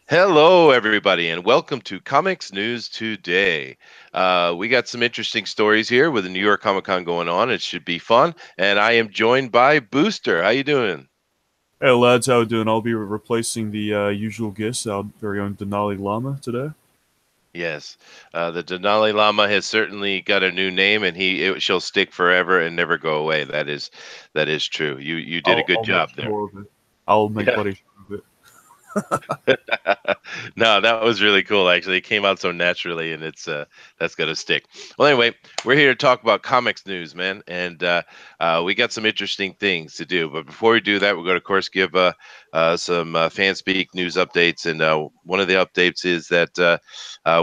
Hello, everybody, and welcome to Comics News Today. We got some interesting stories here with the New York Comic Con going on. It should be fun, and I am joined by Booster. How you doing? Hey lads, how we doing? I'll be replacing the usual guest, our very own Denali Lama today. Yes, the Denali Lama has certainly got a new name, and she'll stick forever and never go away. That is true. You did a good I'll make job there. sure of it. I'll make Yeah. bloody sure of it. No, that was really cool. Actually, it came out so naturally, and that's gonna stick. Well, anyway, we're here to talk about comics news, man, and we got some interesting things to do. But before we do that, we're going to, of course, give some fan speak news updates. And one of the updates is that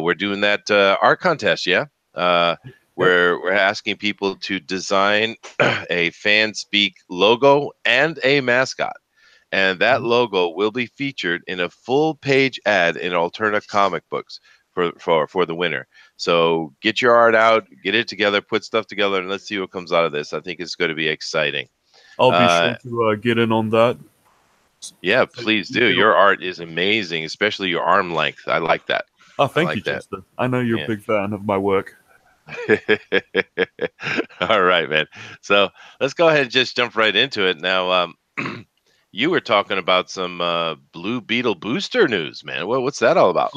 we're doing that art contest. Yeah, uh, Yep. we're asking people to design a fan speak logo and a mascot, and that Mhm. logo will be featured in a full page ad in Alterna Comic Books for the winner. So get your art out, get it together, put stuff together, and let's see what comes out of this. I think it's going to be exciting. I'll be Uh, sure to get in on that. yeah, Take please do. detail. Your art is amazing, especially your arm length. I like that. Oh, I thank you, like that. Chester. I know you're a Yeah. big fan of my work. All right, man. So let's go ahead and just jump right into it. Now, you were talking about some Blue Beetle booster news, man. What's that all about?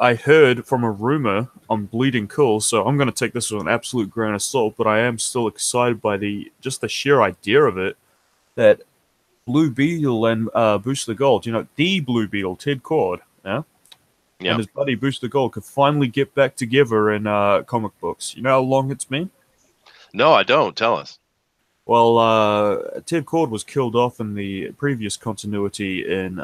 I heard from a rumor on Bleeding Cool, so I'm going to take this with an absolute grain of salt, but I am still excited by the sheer idea of it that Blue Beetle and Booster Gold, the Blue Beetle, Ted Cord, yeah, and Yeah. his buddy Booster Gold could finally get back together in comic books. You know how long it's been? No, I don't. Tell us. Well, Ted Cord was killed off in the previous continuity in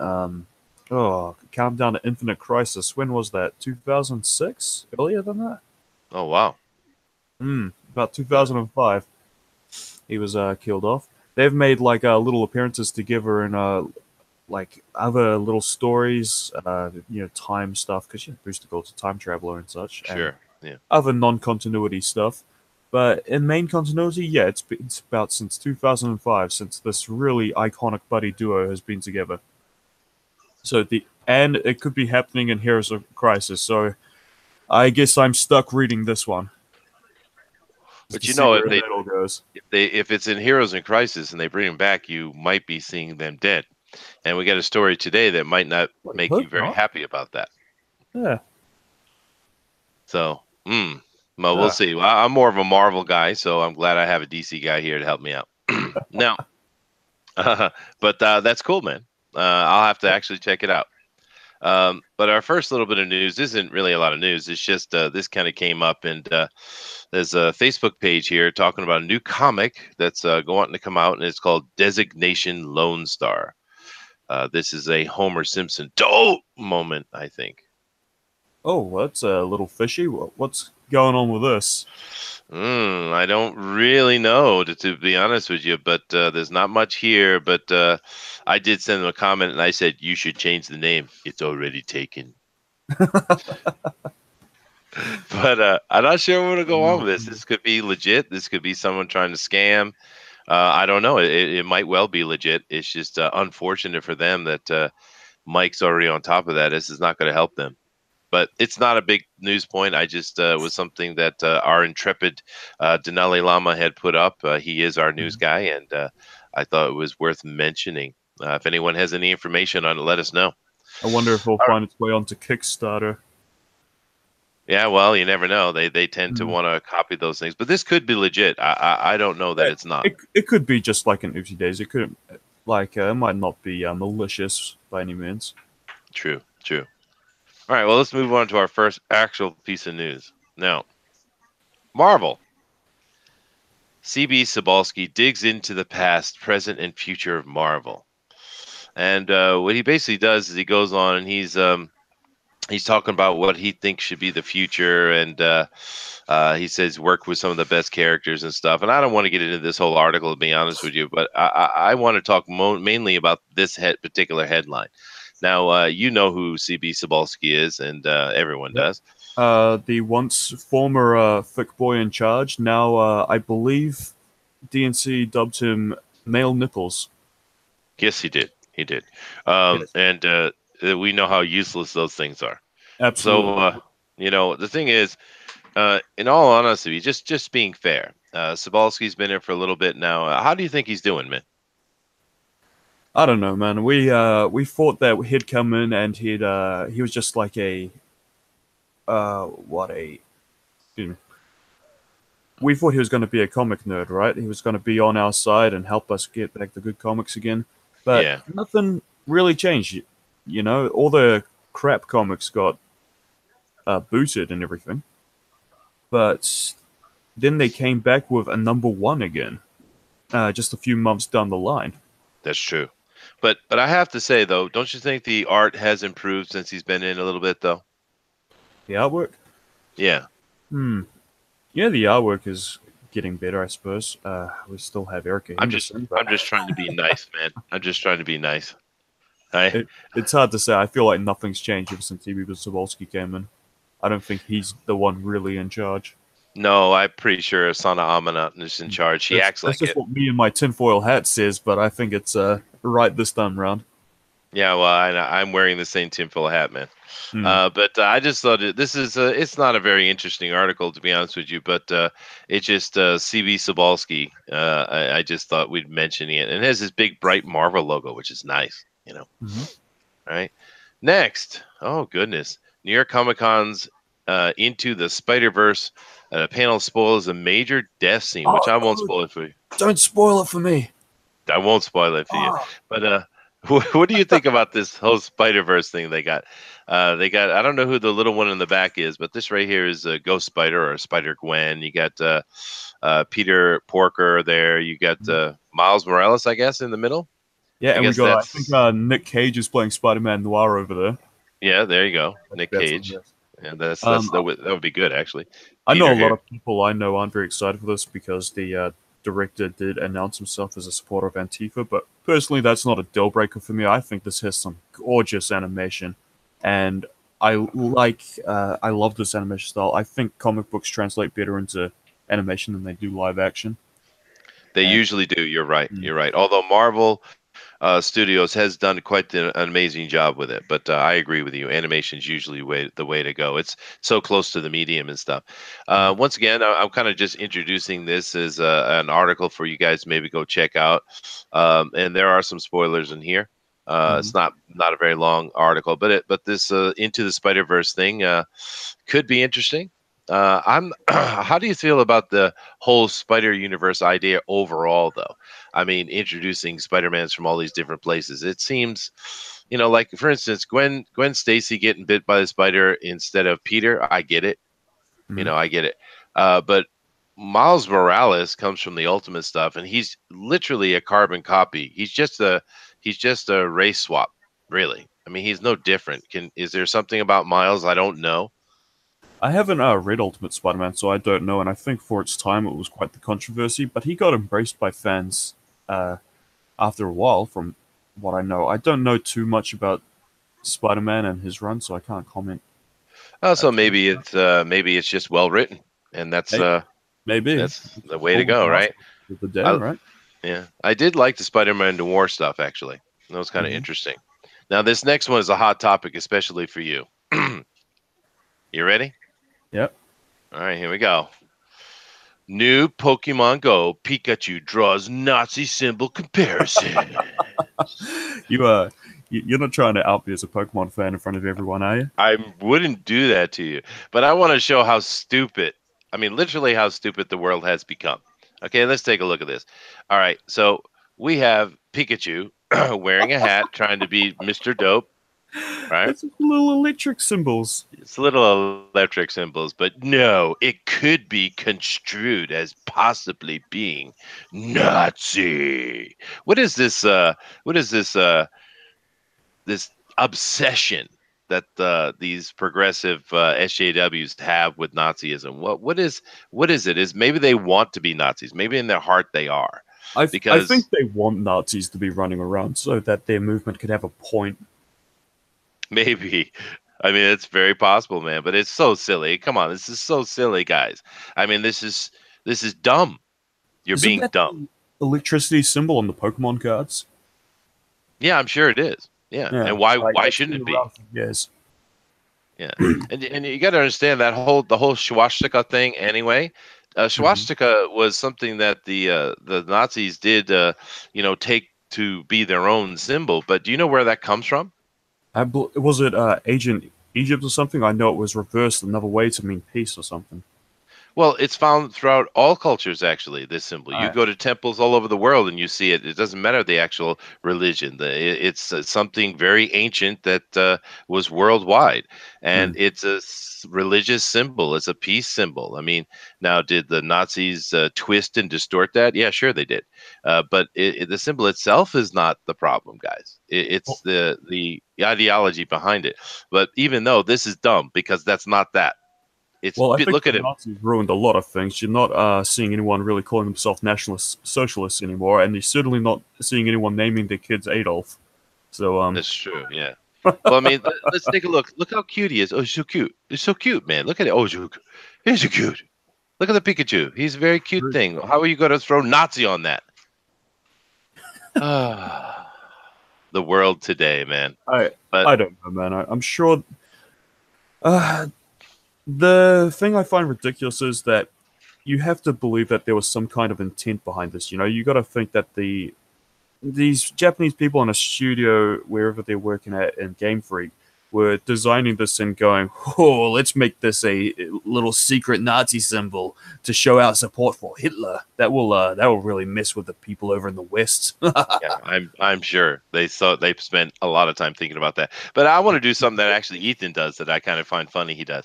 Countdown to Infinite Crisis. When was that? 2006? Earlier than that? Oh, wow. About 2005. He was killed off. They've made like little appearances together in like other little stories, time stuff because Booster Gold's a time traveler and such, and Sure. Yeah. other non-continuity stuff. But in main continuity, yeah, it's about since 2005 since this really iconic buddy duo has been together. And it could be happening in Heroes of Crisis. So I guess I'm stuck reading this one just But to see if where they that all goes. if it's in Heroes in Crisis and they bring him back, you might be seeing them dead. And we got a story today that might not Well, I make you hope very not. happy about that. Yeah. So, well, we'll Yeah. see. Well, I'm more of a Marvel guy, so I'm glad I have a DC guy here to help me out. Now, but that's cool, man. I'll have to actually check it out. But our first little bit of news isn't really a lot of news. It's just this kind of came up, and there's a Facebook page here talking about a new comic that's going to come out, and it's called Designation Lone Star. This is a Homer Simpson dope moment, I think. Oh, that's a little fishy. What's going on with this? I don't really know, to be honest with you, but there's not much here. But I did send them a comment, and I said you should change the name. It's already taken. But I'm not sure where to go on with this. This could be legit. This could be someone trying to scam. I don't know. It might well be legit. It's just unfortunate for them that Mike's already on top of that. This is not going to help them. But it's not a big news point. I just was something that our intrepid Denali Lama had put up. He is our news guy, and I thought it was worth mentioning. If anyone has any information on it, let us know. I wonder if it'll All right. find its way onto Kickstarter. Yeah, well, you never know. They tend to Hmm. want to copy those things, but this could be legit. I don't know that Yeah, it's not. it could be just like an Oopsie Days. It could it might not be malicious by any means. True, true. All right, well, let's move on to our first actual piece of news. Now, Marvel. CB Sobalski digs into the past, present, and future of Marvel. And what he basically does is he goes on and he's talking about what he thinks should be the future, and he says work with some of the best characters and stuff. And I don't want to get into this whole article, to be honest with you, but I want to talk mainly about this particular headline. Now, you know who CB Sobalski is, and everyone Yep. does. The once former thick boy in charge, now I believe DNC dubbed him Male Nipples. Yes, he did. He did. Yes. And we know how useless those things are. So, Absolutely. the thing is, in all honesty, just being fair, Sabalski's been here for a little bit now. How do you think he's doing, man? I don't know, man. We thought that he'd come in and he was just like a what a excuse me. We thought he was going to be a comic nerd, right? He was going to be on our side and help us get back the good comics again. But Yeah, nothing really changed. You know, all the crap comics got booted and everything. But then they came back with a number one again, just a few months down the line. that's true. But I have to say though, don't you think the art has improved since he's been in a little bit though? The artwork? Yeah. Hmm. Yeah, the artwork is getting better, I suppose. We still have Erica Henderson, but I'm just trying to be nice, man. I'm just trying to be nice. I it's hard to say. I feel like nothing's changed ever since Ibi Zabolski came in. I don't think he's the one really in charge. No, I'm pretty sure Sana Amanat is in charge. He acts That's like just it. what me and my tinfoil hat says, but I think it's right this time round. Yeah, well, I'm wearing the same tinfoil hat, man. Hmm. But I just thought this is it's not a very interesting article to be honest with you, but it's just CB Sobalski. I just thought we'd mention it, and it has this big bright Marvel logo, which is nice. Mm-hmm. All right. Next, oh goodness, New York Comic Con's Into the Spider Verse. A panel spoils a major death scene, which I won't Oh, spoil it for you. don't spoil it for me. I won't spoil it for you. Oh. But what do you think about this whole Spider Verse thing they got? I don't know who the little one in the back is, but this right here is Ghost Spider or Spider Gwen. You got Peter Porker there. You got Miles Morales, I guess, in the middle. Yeah, I and we guess got, I that's think Nick Cage is playing Spider-Man Noir over there. yeah. There you go, Nick That's Cage. Yeah, Um, that would be good actually. I know Peter a lot here. of people I know aren't very excited for this because the director did announce himself as a supporter of Antifa, but personally, that's not a deal breaker for me. I think this has some gorgeous animation, and I love this animation style. I think comic books translate better into animation than they do live action. They And usually do. You're right. mm, You're right. Although Marvel Studios has done quite an amazing job with it. But I agree with you. Animation is usually the way to go. It's so close to the medium and stuff. mhm, Once again, I'm kind of just introducing this as an article for you guys to maybe go check out. And there are some spoilers in here. It's mhm. not a very long article, but this Into the Spider Verse thing could be interesting. I'm. How do you feel about the whole Spider Universe idea overall, though? I mean, introducing Spider-Mans from all these different places. It seems, like for instance, Gwen Stacy getting bit by the spider instead of Peter. I get it. Mhm. I get it. But Miles Morales comes from the Ultimate stuff, and he's literally a carbon copy. He's just a race swap, really. I mean, he's no different. Is there something about Miles I don't know? I haven't read Ultimate Spider-Man, so I don't know. And I think for its time, it was quite the controversy. But he got embraced by fans after a while, from what I know. I don't know too much about Spider-Man and his run, so I can't comment. So Too much. maybe it's just well written, and Hey, maybe that's the it's way to what we go, can ask right? for the day, I, right? yeah, I did like the Spider-Man Noir stuff actually. That was kind of Hmm. interesting. Now this next one is a hot topic, especially for you. You ready? Yep. All right, here we go. New Pokemon Go Pikachu draws Nazi symbol comparison. You're not trying to out me as a Pokemon fan in front of everyone, are you? I wouldn't do that to you, but I want to show how stupid, I mean, literally how stupid the world has become. Okay, let's take a look at this. All right, so we have Pikachu wearing a hat trying to be Mr. Dope, right? It's little electric symbols. It's little electric symbols, but no, it could be construed as possibly being Nazi. What is this? What is this? This obsession that these progressive SJWs have with Nazism. What is it? Is maybe they want to be Nazis? Maybe in their heart they are, I think because they want Nazis to be running around so that their movement could have a point. maybe. I mean, it's very possible, man. But it's so silly. Come on, this is so silly, guys. I mean, this is dumb. You're Isn't being that dumb. the electricity symbol on the Pokemon cards? Yeah, I'm sure it is. Yeah, Yeah, and why like, why that's shouldn't been it be? around for years. Yeah, and you got to understand that the whole swastika thing. Anyway, Mhm. swastika was something that the Nazis did, take to be their own symbol. But do you know where that comes from? Was it Ancient Egypt or something? I know it was reversed another way to mean peace or something. Well, it's found throughout all cultures, actually, this symbol. You Right. go to temples all over the world and you see it. It doesn't matter the actual religion. It's something very ancient that was worldwide. And Mm. it's a religious symbol, it's a peace symbol. I mean, now, did the Nazis twist and distort that? Yeah, sure they did. But the symbol itself is not the problem, guys. It's Well, the ideology behind it. But even though this is dumb because that's not that. I think Look the at it. Nazis ruined a lot of things. You're not seeing anyone really calling themselves nationalist socialists anymore, and you're certainly not seeing anyone naming their kids Adolf. So, That's true. Yeah. Well, I mean, let's take a look. Look how cute he is. Oh, he's so cute. He's so cute, man. Look at it. Oh, he's so cute. Look at the Pikachu. He's a very cute thing. How are you going to throw Nazi on that? Ah, the world today, man. I But I don't know, man. I'm sure. Uh, the thing I find ridiculous is that you have to believe that there was some kind of intent behind this. You know, you got to think that these Japanese people in a studio, wherever they're working at in Game Freak, were designing this and going, "Oh, let's make this a little secret Nazi symbol to show our support for Hitler. That will really mess with the people over in the West." yeah, I'm sure they spent a lot of time thinking about that. But I want to do something that actually Ethan does that I kind of find funny. He does.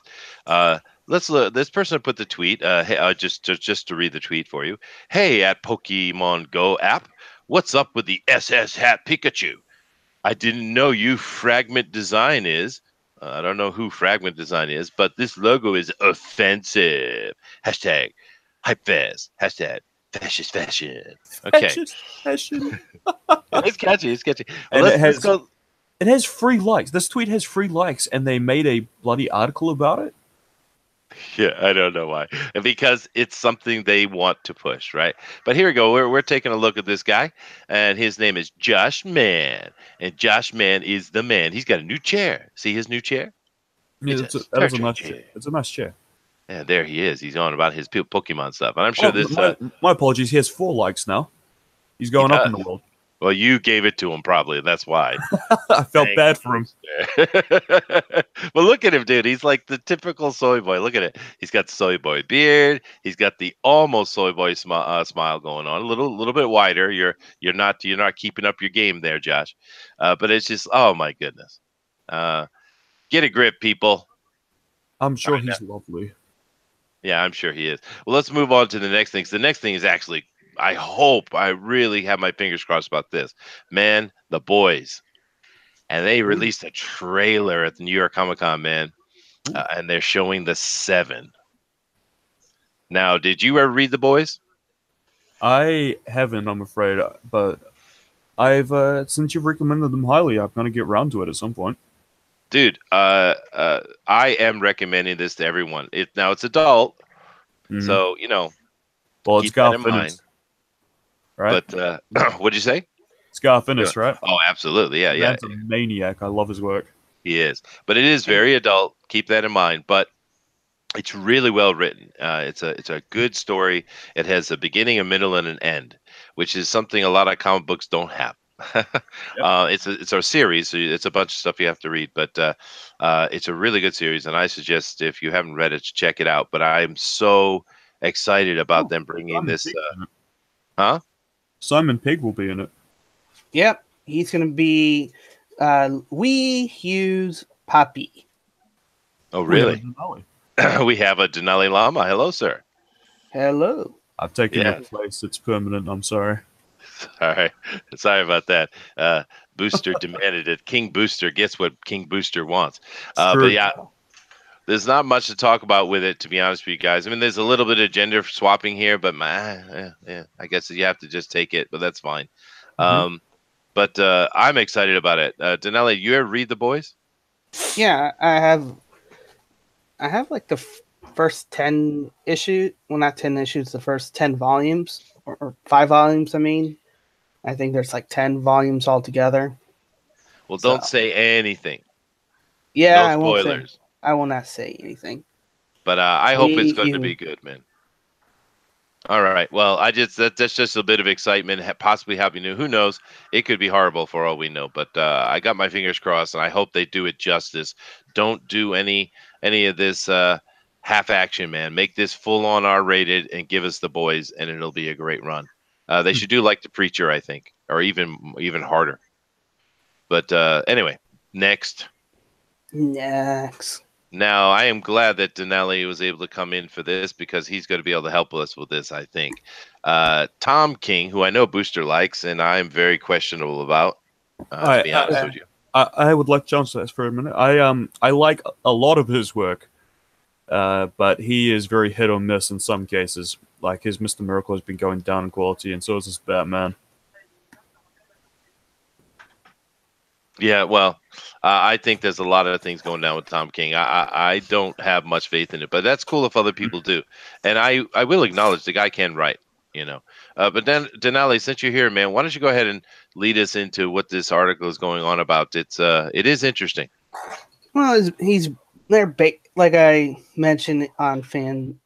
Let's look. This person put the tweet. Hey, just to read the tweet for you. Hey, at Pokemon Go app, what's up with the SS Hat Pikachu? I didn't know you Fragment Design is. I don't know who Fragment Design is, but this logo is offensive. Hashtag hype fest. Hashtag fascist fashion. That's Okay. just passion. It's catchy. It's catchy. Well, And let's go. it has free likes. This tweet has free likes, and they made a bloody article about it. Yeah, I don't know why. Because it's something they want to push, right? But here we go. We're taking a look at this guy, and his name is Josh Mann, and Josh Mann is the man. He's got a new chair. See his new chair? Yeah, It's a that Star is a Trek nice chair. chair. It's a nice chair. Yeah, there he is. He's on about his Pokemon stuff, and I'm sure Oh, this my apologies. He has 4 likes now. He's he going up in does. the world. Well, you gave it to him probably. That's why. I felt Thank bad for him. But look at him, dude. He's like the typical soy boy. Look at it. He's got the soy boy beard. He's got the almost soy boy smile going on. A little bit wider. You're not keeping up your game there, Josh. But it's just, oh my goodness. Get a grip, people. I'm All sure right, now. he's lovely. Yeah, I'm sure he is. Well, let's move on to the next thing. 'Cause the next thing is actually, I really have my fingers crossed about this. Man, The Boys. And they released a trailer at the New York Comic Con, man. And they're showing the 7. Now, did you ever read The Boys? I haven't, I'm afraid, but I've since you've recommended them highly, I'm gonna get round to it at some point. Dude, I am recommending this to everyone. It's adult, Mhm. so Well, it's keep that Garth in mind. Ennis, right? But what'd you say? It's Garth Ennis, right? Oh, absolutely, yeah, yeah, Man's a maniac. I love his work. he is. But it is very adult. Keep that in mind. But it's really well written. It's a good story. It has a beginning, a middle, and an end, which is something a lot of comic books don't have. It's a series, so it's a bunch of stuff you have to read, but it's a really good series, and I suggest if you haven't read it, check it out. But I'm so excited about Oh, them bringing Simon this. Pegg's in it. Huh? Simon Pegg will be in it. Yep, he's going to be Wee Hughes Poppy. Oh, We have a really? Denali. We have a Denali Lama. Hello, sir. Hello. I've taken Yeah. your place. It's permanent. I'm sorry. All right. Sorry about that. Booster demanded it. King Booster gets what King Booster wants. But Screw yeah, there's not much to talk about with it, to be honest with you guys. I mean, there's a little bit of gender swapping here, but yeah, I guess you have to just take it, but that's fine. But I'm excited about it. Denali, you ever read The Boys? Yeah, I have like the first 10 issues. Well, not 10 issues. The first 10 volumes or 5 volumes. I mean, I think there's like 10 volumes altogether. Well, So, don't say anything. yeah, No I won't say. spoilers. I will not say anything. But I hope it's going to You- be good, man. All right. Well, that's just a bit of excitement. Possibly happy new. Who knows? It could be horrible for all we know. But I got my fingers crossed, and I hope they do it justice. Don't do any of this half action, man. Make this full on R rated and give us the boys, and it'll be a great run. They should do like the Preacher, I think, or even harder. But anyway, next. Next. Now, I am glad that Denali was able to come in for this because he's going to be able to help us with this, I think. Tom King, who I know Booster likes, and I'm very questionable about, to be honest with you. I would like to answer that for a minute. I like a lot of his work, but he is very hit or miss in some cases. Like his Mr. Miracle has been going down in quality, and so is his Batman. Yeah, well, I think there's a lot of things going down with Tom King. I don't have much faith in it, but that's cool if other people do. And I will acknowledge the guy can write, you know. But then, Denali, since you're here, man, why don't you go ahead and lead us into what this article is going on about? It is interesting. Well, they're like I mentioned on Fan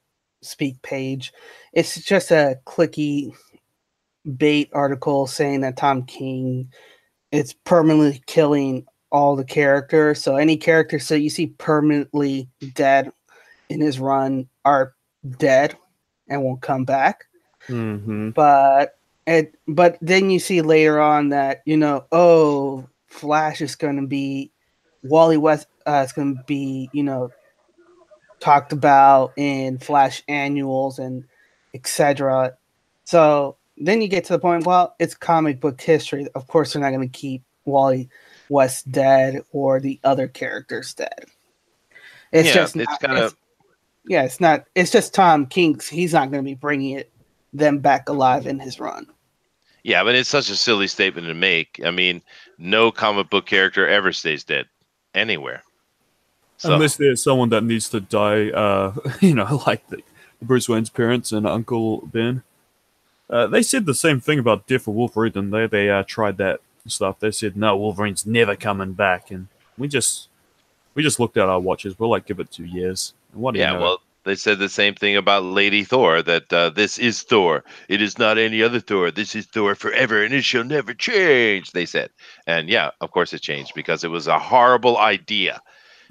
Speak page. It's just a clicky bait article saying that Tom King is permanently killing all the characters. So any characters that you see permanently dead in his run are dead and won't come back. Mm-hmm. But then you see later on that Flash is going to be Wally West is going to be talked about in Flash annuals and etc. So then you get to the point, well, it's comic book history. Of course, they're not going to keep Wally West dead or the other characters dead. It's just Tom King. He's not going to be bringing them back alive in his run. Yeah, but it's such a silly statement to make. I mean, no comic book character ever stays dead anywhere. So. Unless there's someone that needs to die, like the Bruce Wayne's parents and Uncle Ben. They said the same thing about Death of Wolverine, didn't they? They tried that stuff. They said, no, Wolverine's never coming back. And we just looked at our watches. We're like, give it 2 years. And what do you know? Well, they said the same thing about Lady Thor, that this is Thor. It is not any other Thor. This is Thor forever, and it shall never change, they said. And yeah, of course it changed because it was a horrible idea.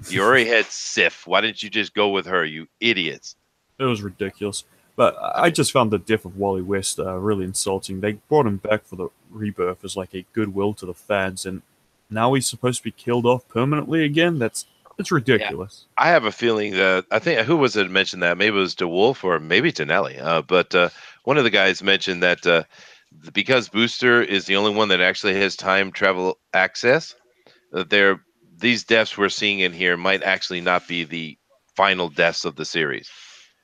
You already had Sif. Why didn't you just go with her, you idiots? It was ridiculous. But I just found the death of Wally West really insulting. They brought him back for the rebirth as like a goodwill to the fans, and now he's supposed to be killed off permanently again? It's ridiculous. Yeah. I have a feeling that, I think, who was it mentioned that? Maybe it was DeWolf or maybe Tonelli. But one of the guys mentioned that because Booster is the only one that actually has time travel access, these deaths we're seeing in here might actually not be the final deaths of the series.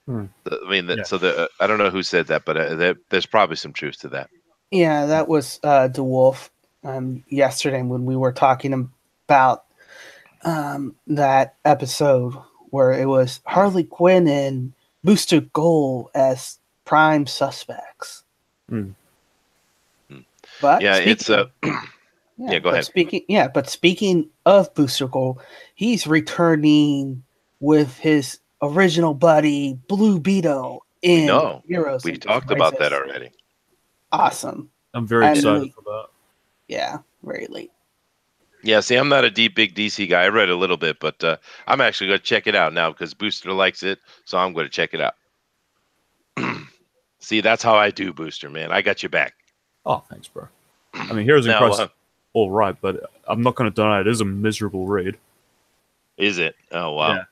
I mean, I don't know who said that, but there's probably some truth to that. Yeah, that was DeWolf yesterday when we were talking about that episode where it was Harley Quinn and Booster Gold as prime suspects. But yeah, it's go ahead. Speaking of Booster Gold, he's returning with his original buddy Blue Beetle in Heroes. We talked about that already. Awesome. I'm very excited for that. Yeah, very late. Yeah, see, I'm not a big DC guy. I read a little bit, but I'm actually going to check it out now because Booster likes it, so I'm going to check it out. See, that's how I do, Booster, man. I got your back. Oh, thanks, bro. I mean, Heroes in Crisis, all right, but I'm not going to deny it is a miserable read. Is it? Oh, wow. Yeah.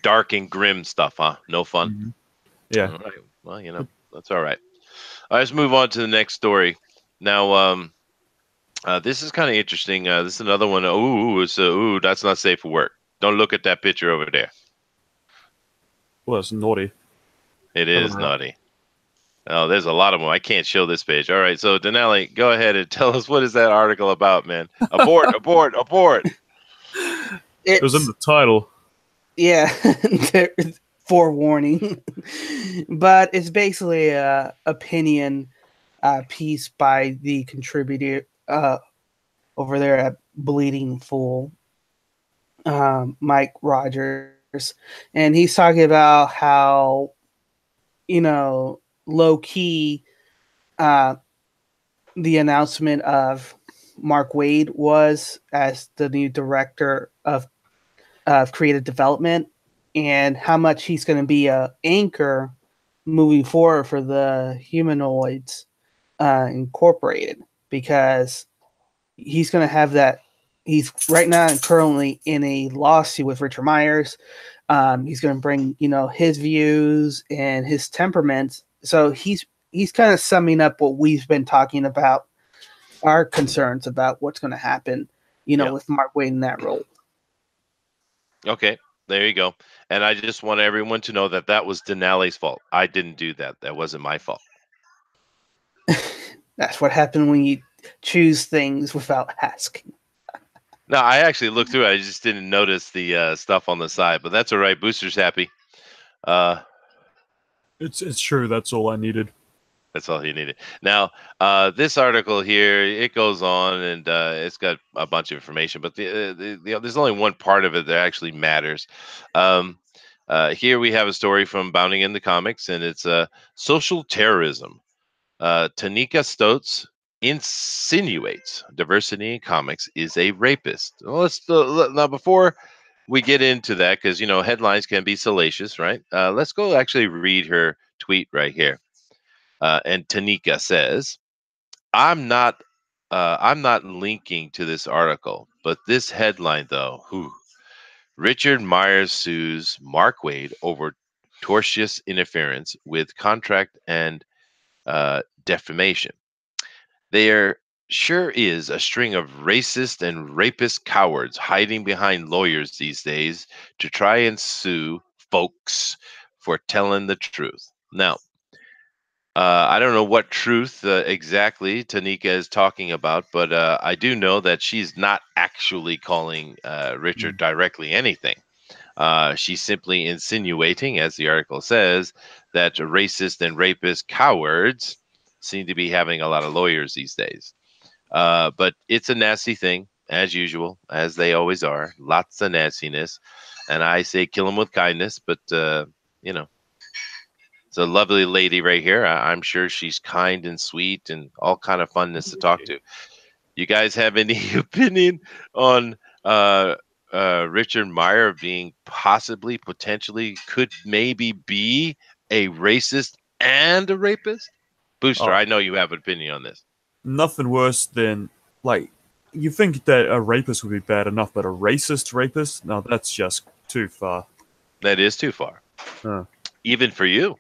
Dark and grim stuff, huh? No fun? Mm-hmm. Yeah. All right. Well, that's all right. All right, let's move on to the next story. Now, this is kind of interesting. This is another one. That's not safe for work. Don't look at that picture over there. Well, it's naughty. It is naughty. Oh, there's a lot of them. I can't show this page. All right, so Denali, go ahead and tell us what is that article about, man? Abort, abort, abort. It was in the title. Yeah, forewarning. But it's basically a opinion piece by the contributor over there at Bleeding Fool, Mike Rogers, and he's talking about how, low key, the announcement of Mark Waid was as the new director of creative development, and how much he's going to be a anchor moving forward for the Humanoids Incorporated, because he's going to have that. He's right now and currently in a lawsuit with Richard Myers. He's going to bring, his views and his temperament. So he's kind of summing up what we've been talking about, our concerns about what's going to happen, with Mark Waid in that role. Okay, there you go. And I just want everyone to know that was Denali's fault. I didn't do that. That wasn't my fault. That's what happened when you choose things without asking. No, I actually looked through it. I just didn't notice the stuff on the side, but that's all right. Booster's happy. It's true. That's all I needed. That's all he needed. Now, this article here, it goes on, and it's got a bunch of information, but there's only one part of it that actually matters. Here we have a story from Bounding in the Comics, and it's social terrorism. Tanika Stotz insinuates diversity in comics is a rapist. Well, now before we get into that, because headlines can be salacious, right? Let's go actually read her tweet right here. And Tanika says, I'm not linking to this article, but this headline though, Richard Myers sues Mark Waid over tortious interference with contract and defamation. There sure is a string of racist and rapist cowards hiding behind lawyers these days to try and sue folks for telling the truth. Now, I don't know what truth exactly Tanika is talking about, but I do know that she's not actually calling Richard directly anything. She's simply insinuating, as the article says, that racist and rapist cowards seem to be having a lot of lawyers these days. But it's a nasty thing, as usual, as they always are. Lots of nastiness. And I say kill them with kindness, but, it's a lovely lady right here. I'm sure she's kind and sweet and all kind of funness to talk to. You guys have any opinion on Richard Meyer being potentially, could maybe be a racist and a rapist? Booster, I know you have an opinion on this. Nothing worse than, you think that a rapist would be bad enough, but a racist rapist? No, that's just too far. That is too far. Even for you.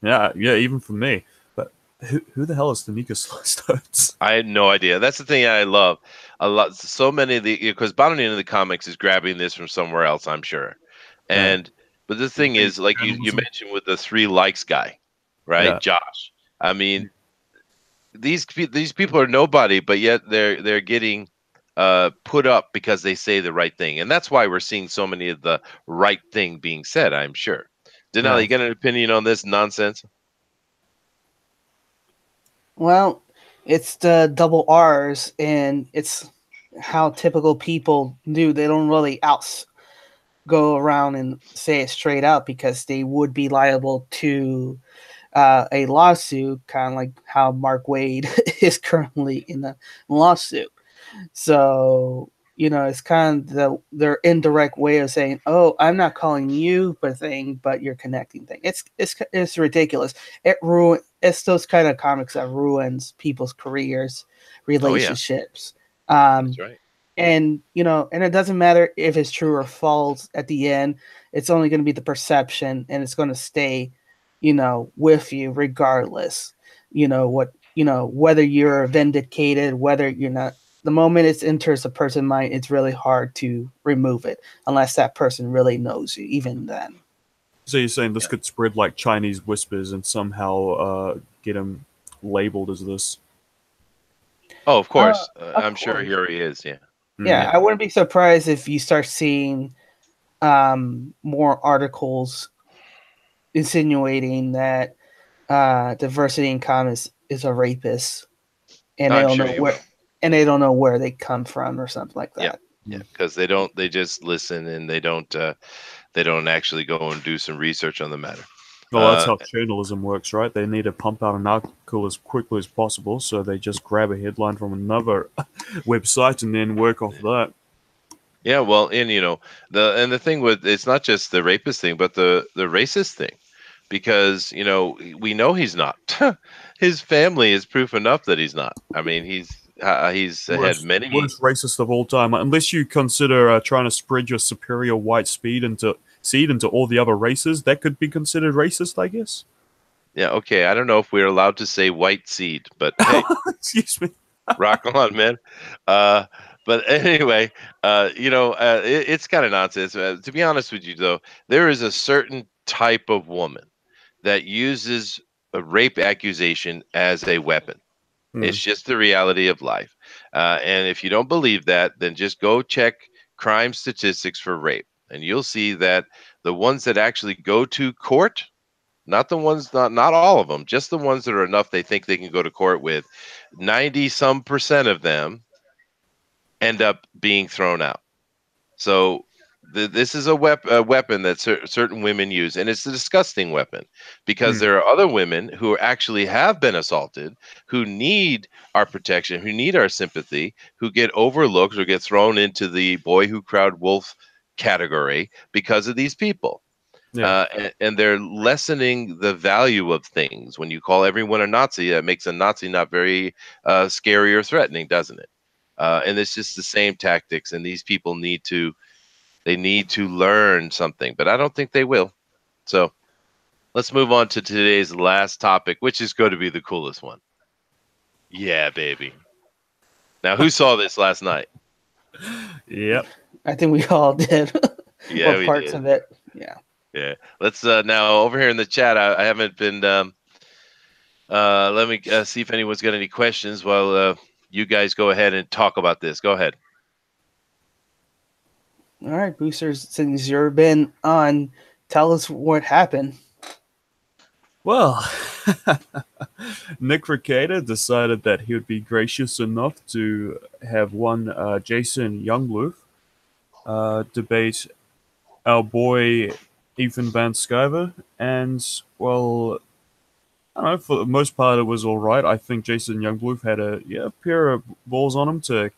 Yeah, even for me. But who the hell is Tanika Stotz? I had no idea. That's the thing I love a lot. So many of because Bounding into the Comics is grabbing this from somewhere else, I'm sure. And but the thing is, like you mentioned with the 3 likes guy, right? Yeah. Josh. I mean, these people are nobody, but yet they're getting put up because they say the right thing, and that's why we're seeing so many of the right thing being said, I'm sure. Denali, you got an opinion on this nonsense? Well, it's the double R's, and it's how typical people do. They don't really go around and say it straight out because they would be liable to a lawsuit, kind of like how Mark Waid is currently in a lawsuit. So, it's kind of their indirect way of saying, "Oh, I'm not calling you a thing, but you're connecting thing." It's ridiculous. It's those kind of comics that ruins people's careers, relationships. That's right. And and it doesn't matter if it's true or false. At the end, it's only going to be the perception, and it's going to stay, with you regardless. Whether you're vindicated, whether you're not. The moment it enters a person's mind, it's really hard to remove it unless that person really knows you, even then. So you're saying this could spread like Chinese whispers and somehow get him labeled as this? Oh, of course. I'm sure here he is, yeah. Yeah, I wouldn't be surprised if you start seeing more articles insinuating that diversity in comics is a rapist. And I don't know where... and they don't know where they come from or something like that. Yeah, because they just listen and they don't actually go and do some research on the matter. Well, that's how journalism works, right? They need to pump out an article as quickly as possible, so they just grab a headline from another website and then work off that. Yeah, well, and the thing with, it's not just the rapist thing, but the racist thing, because we know he's not. His family is proof enough that he's not. I mean, he's had many worst racist of all time, unless you consider trying to spread your superior white seed into all the other races. That could be considered racist, I guess. Yeah, okay. I don't know if we're allowed to say white seed, but hey, excuse me. Rock on, man. But anyway, it's kind of nonsense. To be honest with you, though, there is a certain type of woman that uses a rape accusation as a weapon. It's just the reality of life. And if you don't believe that, then just go check crime statistics for rape, and you'll see that the ones that actually go to court, not the ones, not all of them, just the ones that are enough they think they can go to court with, 90% of them end up being thrown out. So this is a weapon that certain women use, and it's a disgusting weapon, because there are other women who actually have been assaulted, who need our protection, who need our sympathy, who get overlooked or get thrown into the boy who cried wolf category because of these people. Yeah. And they're lessening the value of things. When you call everyone a Nazi, it makes a Nazi not very scary or threatening, doesn't it? And it's just the same tactics, and these people need to learn something, but I don't think they will. So let's move on to today's last topic, which is going to be the coolest one. Yeah, baby. Now, who saw this last night? Yep. I think we all did. Yeah, or parts of it. Yeah. Yeah. Let's now over here in the chat. I haven't been. Let me see if anyone's got any questions while you guys go ahead and talk about this. Go ahead. All right, Boosters, since you've been on, tell us what happened. Well, Nick Rekieta decided that he would be gracious enough to have one Jason Youngblood debate our boy Ethan Van Sciver, and, well, I don't know, for the most part it was all right. I think Jason Youngblood had a pair of balls on him to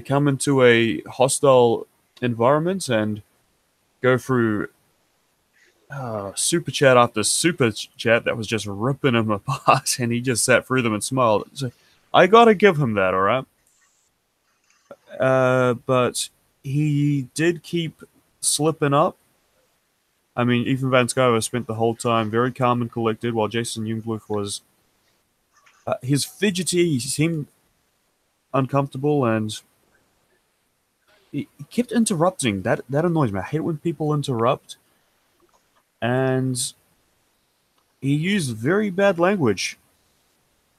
come into a hostile environment and go through super chat after super chat that was just ripping him apart, and he just sat through them and smiled. So I gotta give him that, all right. But he did keep slipping up. I mean, Ethan Van Sciver spent the whole time very calm and collected, while Jason Youngblood was he's fidgety. He seemed uncomfortable, and he kept interrupting. That annoys me. I hate when people interrupt. And he used very bad language.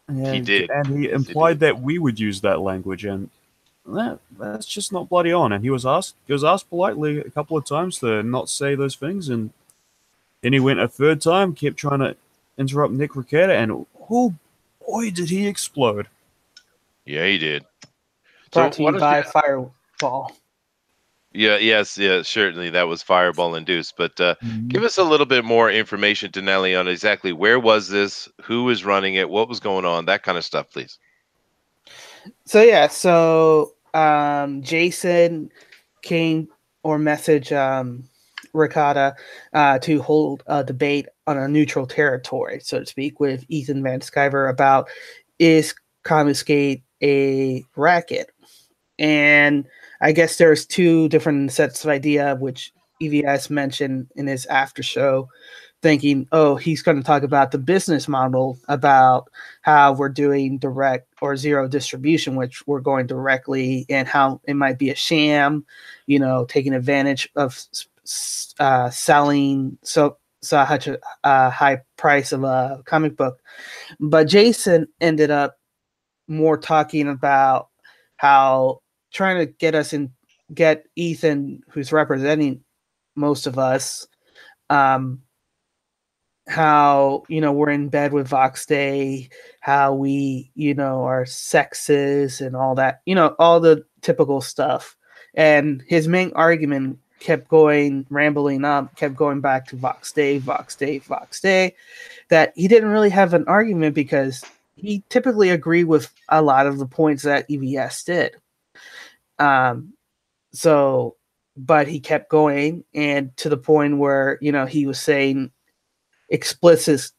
And he did. And he implied that we would use that language, and that's just not bloody on. And he was asked politely a couple of times to not say those things, and then he went a third time, kept trying to interrupt Nick Rekieta, and oh boy, did he explode. Yeah, he did. Brought to you by Fireball. Yes, certainly that was Fireball induced. But give us a little bit more information, Tonelli, on exactly where was this, who was running it, what was going on, that kind of stuff, please. So Jason came or messaged Rekieta to hold a debate on a neutral territory, so to speak, with Ethan Van Sciver about, is Confiscate a racket? And I guess there's two different sets of idea, which EVS mentioned in his after show, thinking, oh, he's going to talk about the business model, about how we're doing direct or zero distribution, which we're going directly, and how it might be a sham, taking advantage of selling such a high price of a comic book. But Jason ended up more talking about how trying to get Ethan, who's representing most of us, how we're in bed with Vox Day, how we are sexist and all that, all the typical stuff. And his main argument kept going, rambling up, kept going back to Vox Day, Vox Day, Vox Day, that he didn't really have an argument because he typically agreed with a lot of the points that EVS did. Um, so, but he kept going, and to the point where he was saying explicit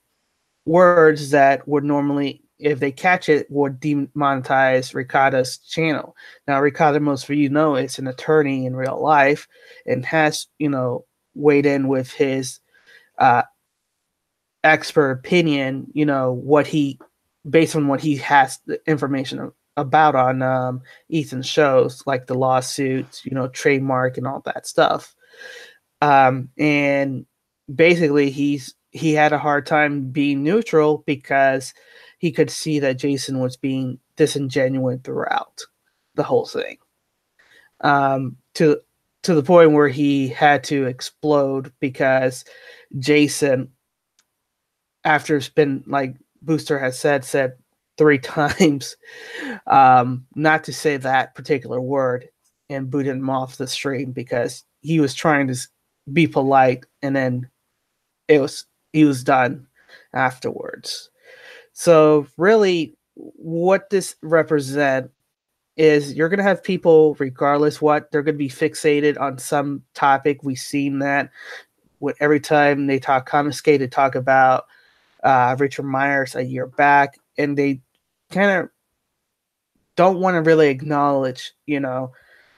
words that would normally, if they catch it, would demonetize Ricotta's channel. Now, Ricotta, most of you know, is an attorney in real life and has weighed in with his expert opinion. What he, based on what he has the information about on Ethan's shows, like the lawsuits, trademark and all that stuff. And basically he had a hard time being neutral because he could see that Jason was being disingenuous throughout the whole thing. To the point where he had to explode because Jason, after it's been, like Booster has said 3 times, not to say that particular word, and booted him off the stream because he was trying to be polite, and then he was done afterwards. So really, what this represents is you're going to have people, regardless what, they're going to be fixated on some topic. We've seen that every time they talk Comicsgate, they talk about Richard Myers a year back, and they kind of don't want to really acknowledge,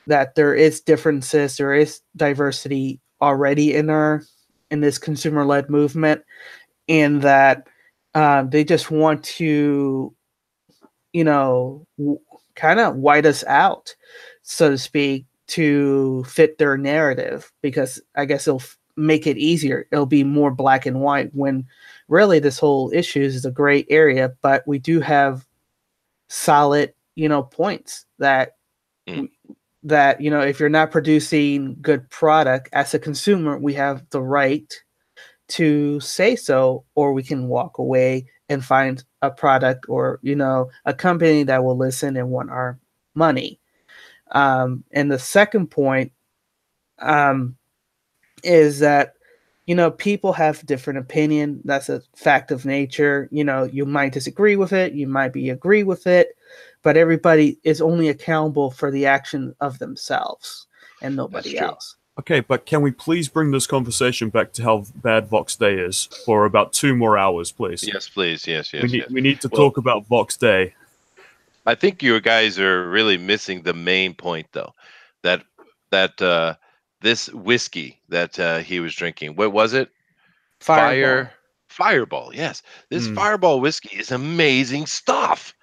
that there is differences, there is diversity already in this consumer-led movement, and that they just want to, kind of white us out, so to speak, to fit their narrative, because I guess it'll make it easier. It'll be more black and white, when really this whole issue is a gray area, but we do have solid, points that if you're not producing good product as a consumer, we have the right to say so, or we can walk away and find a product or a company that will listen and want our money. And the second point is that people have different opinion. That's a fact of nature. You might disagree with it, you might agree with it, but everybody is only accountable for the action of themselves and nobody else. Okay, but can we please bring this conversation back to how bad Vox Day is for about 2 more hours, please? Yes, please. Yes. We need to talk about Vox Day. I think you guys are really missing the main point, though. That this whiskey that he was drinking, what was it? Fireball. Yes, this Fireball whiskey is amazing stuff.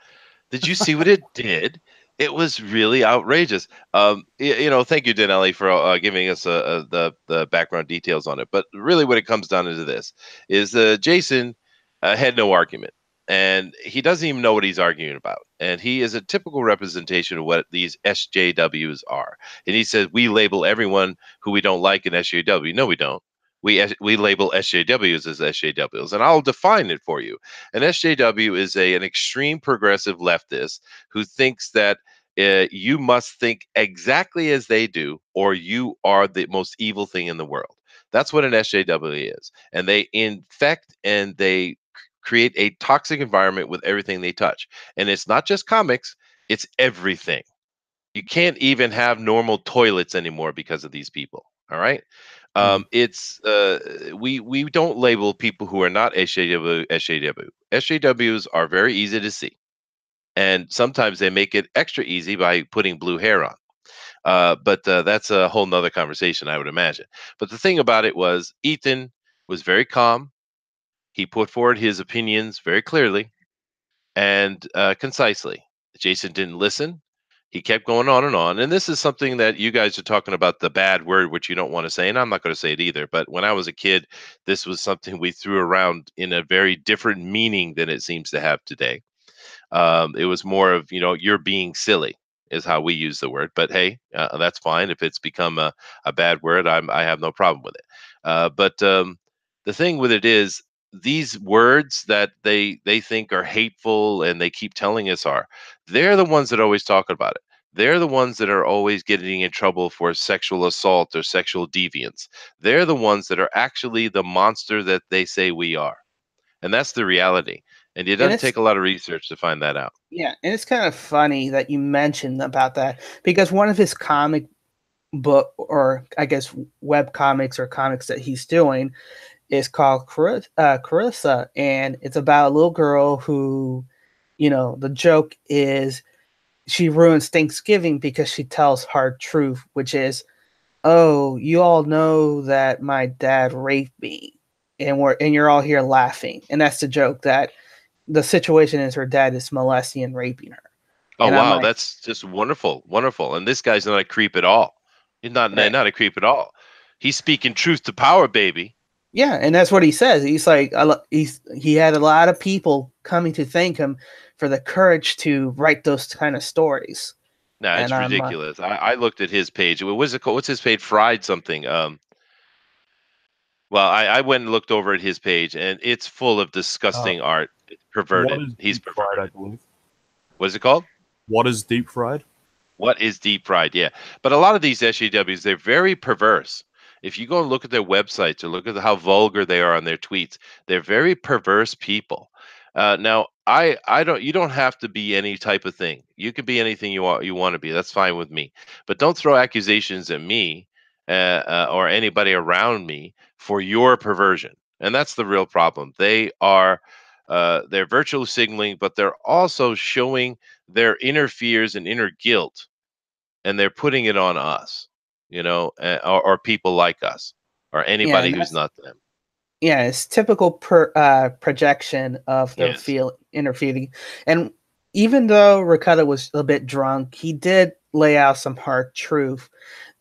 Did you see what it did? It was really outrageous. Thank you, Denelli, for giving us the background details on it. But really, what it comes down to this is Jason had no argument, and he doesn't even know what he's arguing about. And he is a typical representation of what these SJWs are. And he says we label everyone who we don't like an SJW. No, we don't. We label SJWs as SJWs, and I'll define it for you. An SJW is an extreme progressive leftist who thinks that you must think exactly as they do, or you are the most evil thing in the world. That's what an SJW is, and they infect and they create a toxic environment with everything they touch. And it's not just comics; it's everything. You can't even have normal toilets anymore because of these people. All right. It's we don't label people who are not SJW. SJWs are very easy to see, and sometimes they make it extra easy by putting blue hair on. But that's a whole nother conversation, I would imagine. But the thing about it was, Ethan was very calm. He put forward his opinions very clearly and concisely. Jason didn't listen. He kept going on and on. And this is something that you guys are talking about, the bad word, which you don't want to say. And I'm not going to say it either. But when I was a kid, this was something we threw around in a very different meaning than it seems to have today. It was more of, you're being silly is how we use the word. But hey, that's fine. If it's become a bad word, I have no problem with it. But the thing with it is, these words that they think are hateful and they keep telling us are, they're the ones that always talk about it. They're the ones that are always getting in trouble for sexual assault or sexual deviance. They're the ones that are actually the monster that they say we are. And that's the reality. And it And doesn't it's take a lot of research to find that out. yeah, and it's kind of funny that you mentioned about that because one of his comic book, or I guess web comics or comics that he's doing, is called Carissa, and it's about a little girl who, the joke is she ruins Thanksgiving because she tells hard truth, which is, "Oh, you all know that my dad raped me," and you're all here laughing, and that's the joke, that the situation is her dad is molesting and raping her, Oh and I'm wow, like, that's just wonderful, wonderful. And this guy's not a creep at all. He's right. not a creep at all. He's speaking truth to power, baby. Yeah, and that's what he says. He's like, he had a lot of people coming to thank him for the courage to write those kind of stories. Nah, And it's I'm ridiculous. I looked at his page. What was it called? What's his page? Fried something. Well, I went and looked over at his page, and it's full of Uh, disgusting art. It's what perverted. is He's deep fried? I perverted. believe. What's it called? What is deep fried? What is deep fried? Yeah. But a lot of these SJWs, they're very perverse. If you go and look at their websites or look at how vulgar they are on their tweets, they're very perverse people. Now, I don't. You don't have to be any type of thing. You can be anything you want to be. That's fine with me. But don't throw accusations at me or anybody around me for your perversion. And that's the real problem. They're virtual signaling, but they're also showing their inner fears and inner guilt, and they're putting it on us, or people like us, or yeah, anybody and who's that's not them. yeah, it's typical projection of their Yes. inner feeling. And even though Ricotta was a bit drunk, he did lay out some hard truth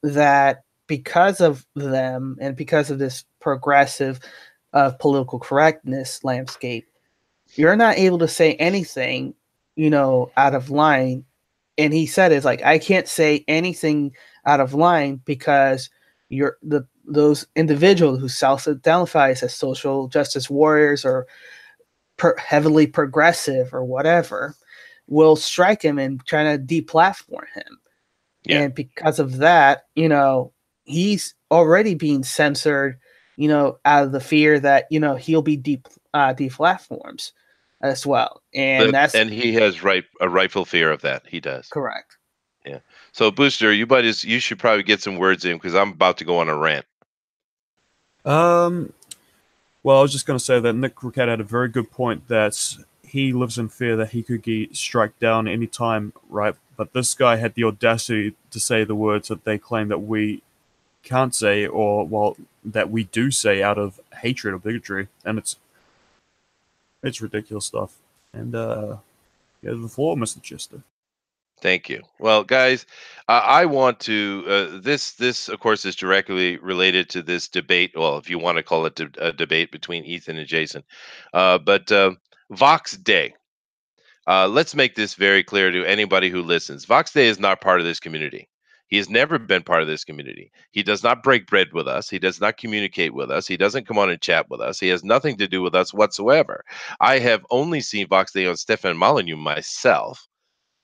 that because of them and because of this progressive political correctness landscape, you're not able to say anything, out of line. And he said, "It's like I can't say anything out of line because those individuals who self-identifies as social justice warriors or heavily progressive or whatever will strike him and try to deplatform him." Yeah. And because of that, he's already being censored, out of the fear that he'll be deplatforms as well, and that's And he has a rightful fear of that. He does. correct. Yeah. So Booster, you should probably get some words in because I'm about to go on a rant. Um, well, I was just going to say that Nick Rickett had a very good point that he lives in fear that he could get struck down anytime, right? But this guy had the audacity to say the words that they claim that we can't say, or well, that we do say out of hatred or bigotry, and it's ridiculous stuff. And yeah, the floor, Mr. Chester. Thank you. Well, guys, I want to. This, of course, is directly related to this debate. Well, if you want to call it a debate between Ethan and Jason, but Vox Day. Let's make this very clear to anybody who listens. Vox Day is not part of this community. He has never been part of this community. He does not break bread with us. He does not communicate with us. He doesn't come on and chat with us. He has nothing to do with us whatsoever. I have only seen Vox Day on Stefan Molyneux myself.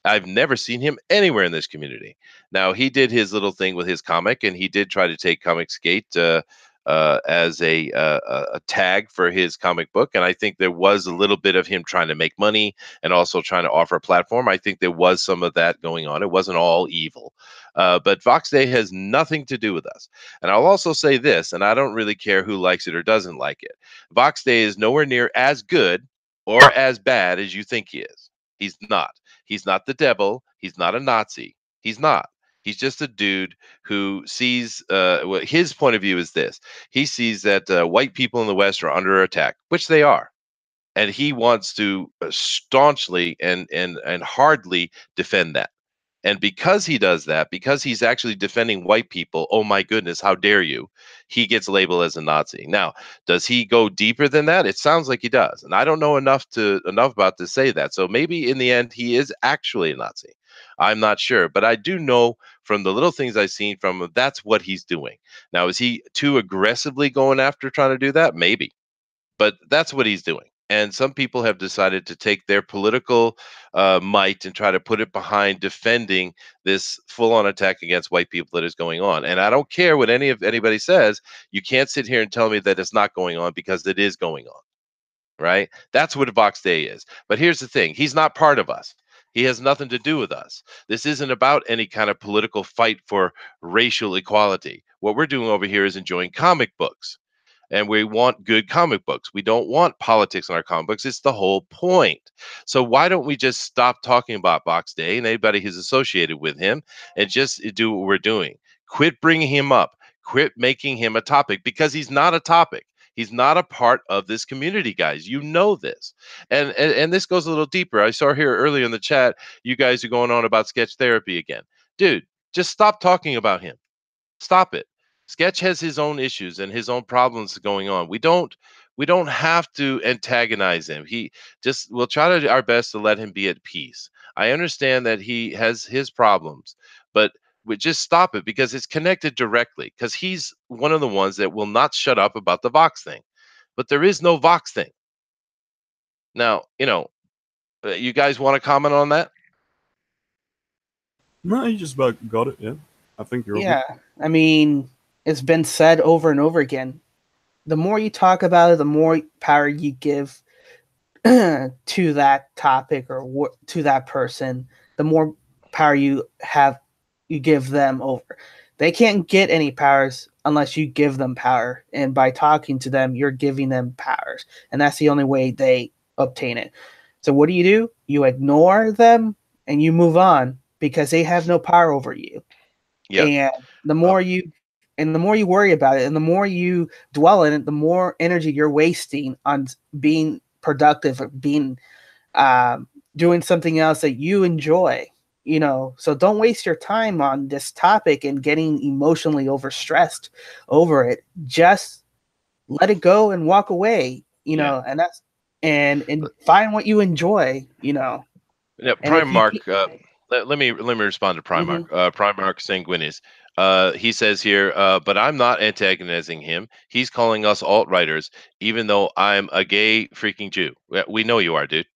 I've never seen him anywhere in this community. Now he did his little thing with his comic, and he did try to take Comicsgate as a tag for his comic book. And I think there was a little bit of him trying to make money and also trying to offer a platform. I think there was some of that going on. It wasn't all evil. But Vox Day has nothing to do with us. And I'll also say this, and I don't really care who likes it or doesn't like it. Vox Day is nowhere near as good or as bad as you think he is. He's not. He's not the devil. He's not a Nazi. He's not. He's just a dude who sees his point of view is this. He sees that white people in the West are under attack, which they are. And he wants to staunchly and hardly defend that. And because he does that, because he's actually defending white people, oh my goodness, how dare you? He gets labeled as a Nazi. Now, does he go deeper than that? It sounds like he does. And I don't know enough about to say that. So maybe in the end he is actually a Nazi. I'm not sure, but I do know from the little things I've seen from him, that's what he's doing. Now, is he too aggressively going after trying to do that? Maybe. But that's what he's doing. And some people have decided to take their political might and try to put it behind defending this full-on attack against white people that is going on. And I don't care what anybody says. You can't sit here and tell me that it's not going on, because it is going on. Right? That's what Vox Day is. But here's the thing: he's not part of us. He has nothing to do with us. This isn't about any kind of political fight for racial equality. What we're doing over here is enjoying comic books. And we want good comic books. We don't want politics in our comic books. It's the whole point. So why don't we just stop talking about Vox Day and anybody who's associated with him, and just do what we're doing? Quit bringing him up. Quit making him a topic, because he's not a topic. He's not a part of this community, guys. You know this. And this goes a little deeper. I saw here earlier in the chat, you guys are going on about sketch therapy again. Dude, just stop talking about him. Stop it. Sketch has his own issues and his own problems going on. We don't have to antagonize him. We'll try to our best to let him be at peace. I understand that he has his problems, but we just stop it, because it's connected directly, because he's one of the ones that will not shut up about the Vox thing. But there is no Vox thing. Now, you guys want to comment on that? No, you just about got it. Yeah, I think you're. Yeah, I mean, it's been said over and over again. The more you talk about it, the more power you give to that topic or to that person, the more power you give them over. They can't get any powers unless you give them power. And by talking to them, you're giving them powers. And that's the only way they obtain it. So what do? You ignore them and you move on, because they have no power over you. Yeah. And the more you worry about it, and the more you dwell in it, the more energy you're wasting on being productive, or being doing something else that you enjoy. So don't waste your time on this topic and getting emotionally overstressed over it. Just let it go and walk away, and that's and find what you enjoy, Yeah, Primark. Let me respond to Primark. Primark Sanguinis. He says here, but I'm not antagonizing him. He's calling us alt-righters, even though I'm a gay freaking Jew. We know you are, dude.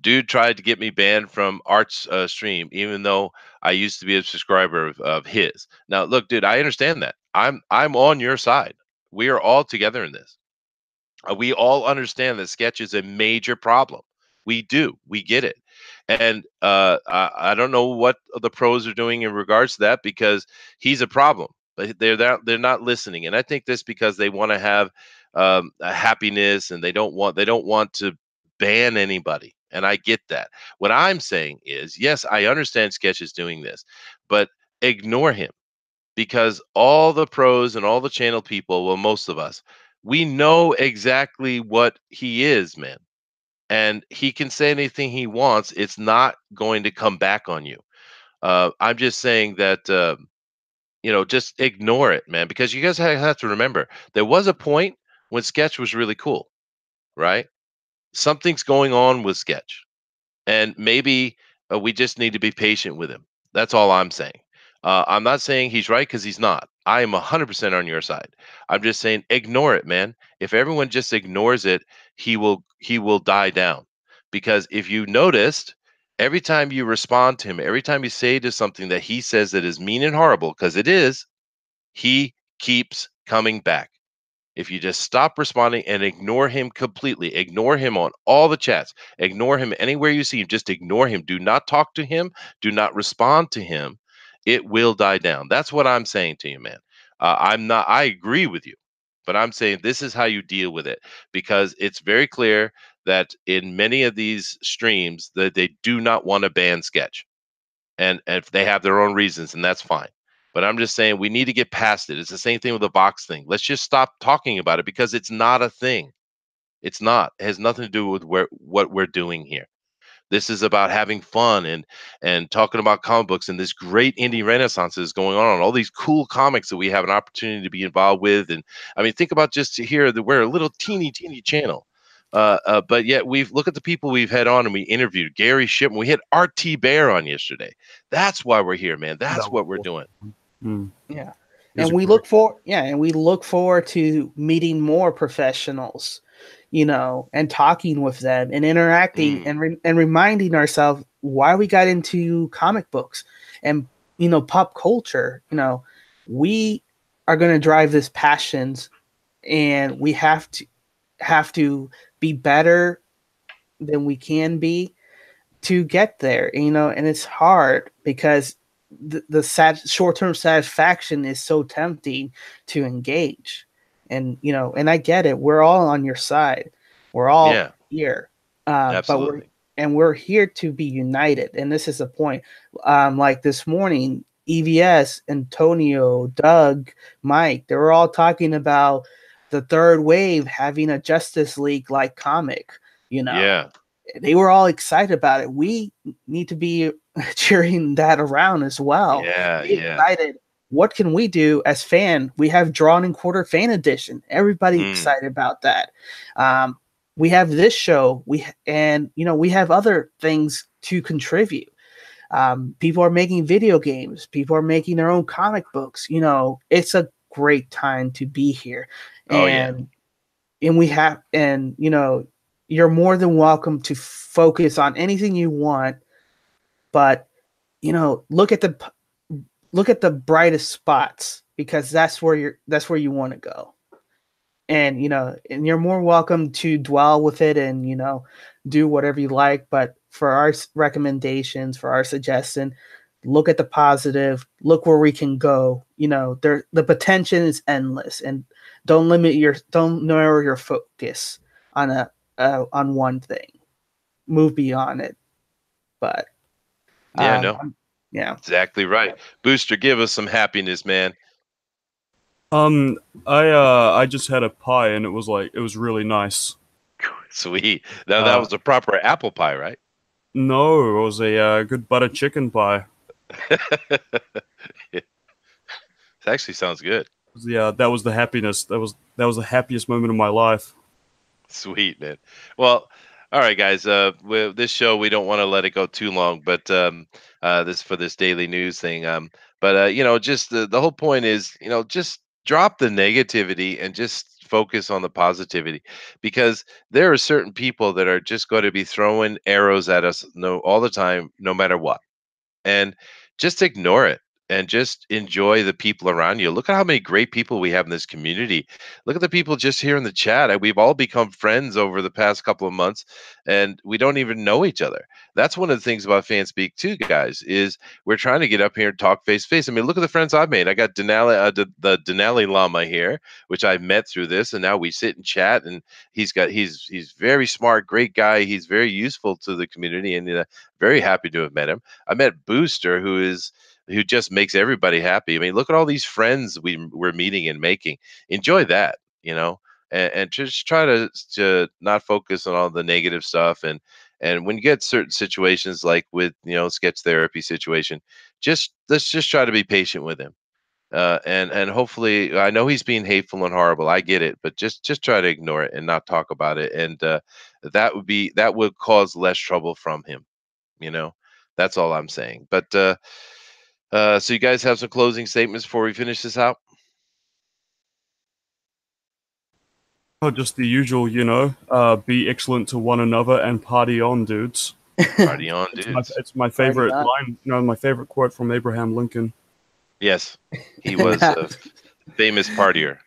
Dude tried to get me banned from Art's stream, even though I used to be a subscriber of his. Now, look, dude, I understand that. I'm on your side. We are all together in this. We all understand that sketch is a major problem. We do. We get it. And I don't know what the pros are doing in regards to that, because he's a problem. But they're not listening. And I think this because they want to have a happiness, and they don't want to ban anybody. And I get that. What I'm saying is, yes, I understand Sketch is doing this, but ignore him, because all the pros and all the channel people, well, most of us, we know exactly what he is, man. And he can say anything he wants. It's not going to come back on you. I'm just saying that, just ignore it, man, because you guys have to remember, there was a point when Sketch was really cool, right? Something's going on with Sketch, and maybe we just need to be patient with him. That's all I'm saying. I'm not saying he's right, because he's not. I am 100% on your side. I'm just saying ignore it, man. If everyone just ignores it, he will die down. Because if you noticed, every time you respond to him, every time you say to something that he says that is mean and horrible, because it is, he keeps coming back. If you just stop responding and ignore him completely, ignore him on all the chats, ignore him anywhere you see him, just ignore him. Do not talk to him. Do not respond to him. It will die down. That's what I'm saying to you, man. I agree with you, but I'm saying this is how you deal with it, because it's very clear that in many of these streams that they do not want to ban Sketch, and if they have their own reasons, and that's fine. But I'm just saying we need to get past it. It's the same thing with the Vox thing. Let's just stop talking about it, because it's not a thing. It's not. It has nothing to do with what we're doing here. This is about having fun and talking about comic books, and this great indie renaissance is going on. All these cool comics that we have an opportunity to be involved with. And I mean, think about just here that we're a little teeny channel. But yet look at the people we've had on, and we interviewed Gary Shipman. We had RT Bear on yesterday. That's why we're here, man. That's what we're doing. Yeah. And we look for and we look forward to meeting more professionals, and talking with them and interacting and reminding ourselves why we got into comic books and pop culture. We are going to drive this passions, and we have to be better than we can be to get there. And it's hard because the short-term satisfaction is so tempting to engage. And and I get it, we're all on your side, we're all here, absolutely, we're here to be united. And this is the point. Like this morning, EVS, Antonio, Doug, Mike, they were all talking about the third wave having a Justice League like comic. They were all excited about it. We need to be cheering that around as well. Be excited. What can we do as fan? We have Drawn and Quarter Fan Edition. Everybody excited about that. We have this show. We have other things to contribute. People are making video games. People are making their own comic books. It's a great time to be here. And we have, you're more than welcome to focus on anything you want, but look at the brightest spots, because that's where you want to go. And and you're more welcome to dwell with it and do whatever you like, but for our recommendations, for our suggestion, look at the positive, look where we can go. The potential is endless, and don't narrow your focus on one thing. Move beyond it. But exactly right. Booster, give us some happiness, man. I just had a pie, and it was really nice. Sweet. That was a proper apple pie, right? No, it was a good butter chicken pie. It actually sounds good. Yeah, that was the happiness. That was the happiest moment of my life. Sweet, man. Well, all right, guys. With this show, we don't want to let it go too long, but this daily news thing. Just the whole point is, just drop the negativity and just focus on the positivity, because there are certain people that are just going to be throwing arrows at us all the time, no matter what, and just ignore it and just enjoy the people around you. Look at how many great people we have in this community. Look at the people just here in the chat. We've all become friends over the past couple of months, and we don't even know each other. That's one of the things about Fanspeak too, guys, is we're trying to get up here and talk face to face. I mean, look at the friends I've made. I got Denali, the Denali Lama here, which I met through this, and now we sit and chat. And he's very smart, great guy. He's very useful to the community, and very happy to have met him. I met Booster, who just makes everybody happy. I mean, look at all these friends we're meeting and making. Enjoy that, and just try to not focus on all the negative stuff. And when you get certain situations, like with sketch therapy situation, let's just try to be patient with him. And hopefully, I know he's being hateful and horrible. I get it, but just try to ignore it and not talk about it. And that would cause less trouble from him. That's all I'm saying. But so you guys have some closing statements before we finish this out? Oh, just the usual, be excellent to one another and party on, dudes. Party on, dudes. It's my favorite line, my favorite quote from Abraham Lincoln. Yes, he was a famous partier.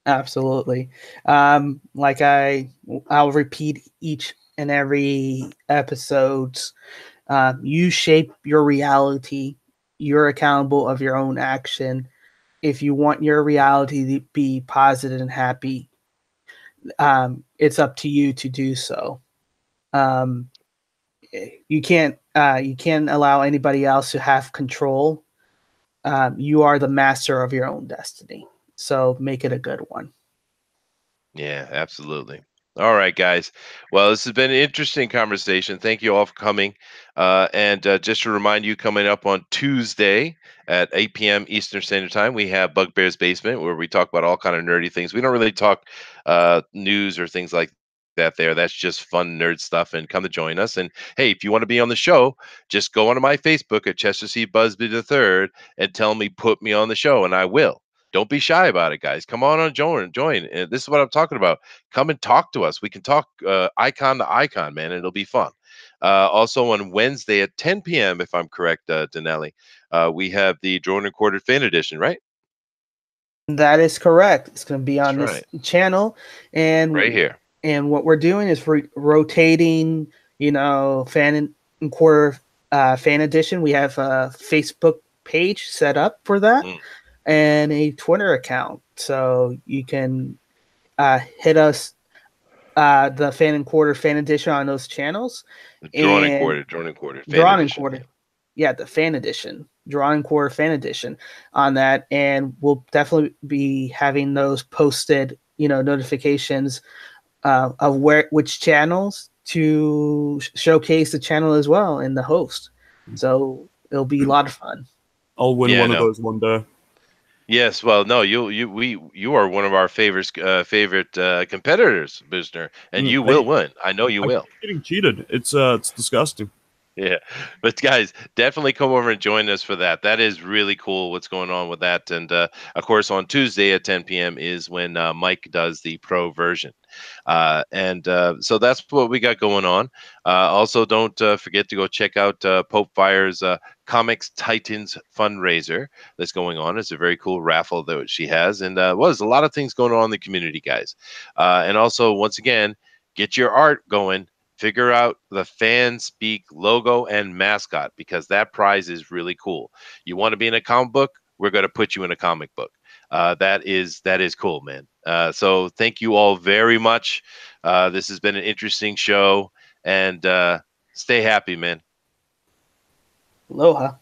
Absolutely. Like I'll repeat each and every episodes. You shape your reality. You're accountable of your own action. If you want your reality to be positive and happy, it's up to you to do so. You can't allow anybody else to have control. You are the master of your own destiny. So make it a good one. Yeah, absolutely. All right, guys. Well, this has been an interesting conversation. Thank you all for coming. And just to remind you, coming up on Tuesday at 8 p.m. Eastern Standard Time, we have Bugbear's Basement, where we talk about all kind of nerdy things. We don't really talk news or things like that there. That's just fun nerd stuff, and come to join us. And hey, if you want to be on the show, just go onto my Facebook at Chester C. Busby III and tell me, put me on the show, and I will. Don't be shy about it, guys. Come on join. And this is what I'm talking about. Come and talk to us. We can talk icon to icon, man. And it'll be fun. Also on Wednesday at 10 p.m., if I'm correct, Denelli, we have the Drone Recorded Fan Edition, right? That is correct. It's going to be on That's this channel, and right here. And what we're doing is rotating, fan and quarter fan edition. We have a Facebook page set up for that and a Twitter account. So you can hit us, the fan and quarter fan edition on those channels. Drawn and quartered. Drawn and quartered. Yeah, the fan edition. Drawn and quarter fan edition on that. And we'll definitely be having those posted, notifications of which channels to showcase the channel as well and the host. So it'll be a lot of fun. I'll win one of those one day. Yes, well, no, you are one of our favorite competitors, Boostner, and you will win. I know you will. Getting cheated. It's disgusting. Yeah, but guys, definitely come over and join us for that. That is really cool what's going on with that. And of course, on Tuesday at 10 p.m. is when Mike does the pro version. So that's what we got going on. Also, don't forget to go check out Pope Fire's Comics Titans fundraiser that's going on. It's a very cool raffle that she has. And there's a lot of things going on in the community, guys. And also, once again, get your art going. Figure out the Fan Speak logo and mascot, because that prize is really cool. You want to be in a comic book? We're going to put you in a comic book. That is cool, man. So thank you all very much. This has been an interesting show, and stay happy, man. Aloha.